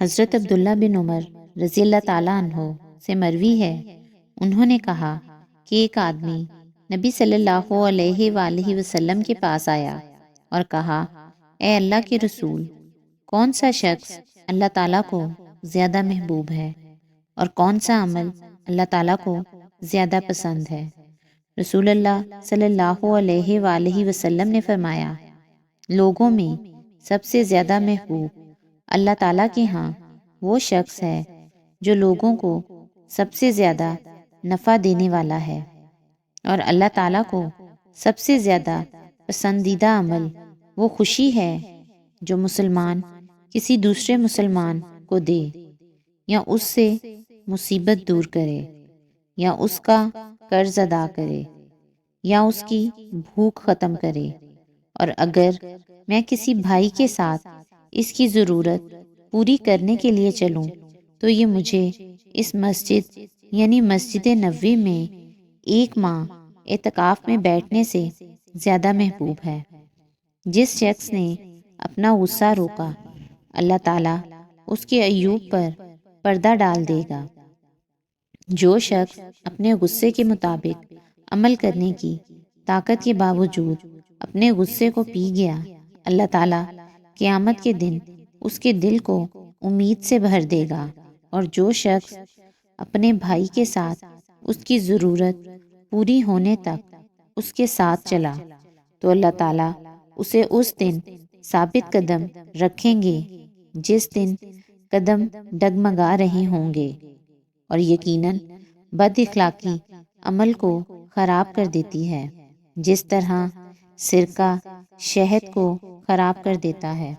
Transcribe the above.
حضرت عبداللہ بن عمر رضی اللہ تعالیٰ عنہ سے مروی ہے، انہوں نے کہا کہ ایک آدمی نبی صلی اللہ علیہ وآلہ وسلم کے پاس آیا اور کہا، اے اللہ کے رسول، کون سا شخص اللہ تعالیٰ کو زیادہ محبوب ہے اور کون سا عمل اللہ تعالیٰ کو زیادہ پسند ہے؟ رسول اللہ صلی اللہ علیہ وآلہ وسلم نے فرمایا، لوگوں میں سب سے زیادہ محبوب اللہ تعالیٰ کے ہاں وہ شخص ہے جو لوگوں کو سب سے زیادہ نفع دینے والا ہے، اور اللہ تعالیٰ کو سب سے زیادہ پسندیدہ عمل وہ خوشی ہے جو مسلمان کسی دوسرے مسلمان کو دے، یا اس سے مصیبت دور کرے، یا اس کا قرض ادا کرے، یا اس کی بھوک ختم کرے۔ اور اگر میں کسی بھائی کے ساتھ اس کی ضرورت پوری کرنے کے لیے چلوں تو یہ مجھے اس مسجد یعنی مسجد نبوی میں 1 ماہ اعتکاف میں بیٹھنے سے زیادہ محبوب ہے۔ جس شخص نے اپنا غصہ روکا، اللہ تعالیٰ اس کے عیوب پر پردہ ڈال دے گا۔ جو شخص اپنے غصے کے مطابق عمل کرنے کی طاقت کے باوجود اپنے غصے کو پی گیا، اللہ تعالیٰ قیامت کے دن اس کے دل کو امید سے بھر دے گا۔ اور جو شخص اپنے بھائی کے ساتھ اس کی ضرورت پوری ہونے تک اس کے ساتھ چلا تو اللہ تعالیٰ اسے اس دن ثابت قدم رکھیں گے جس دن قدم ڈگمگا رہے ہوں گے۔ اور یقیناً بد اخلاقی عمل کو خراب کر دیتی ہے، جس طرح سرکہ شہد کو خراب کر دیتا ہے۔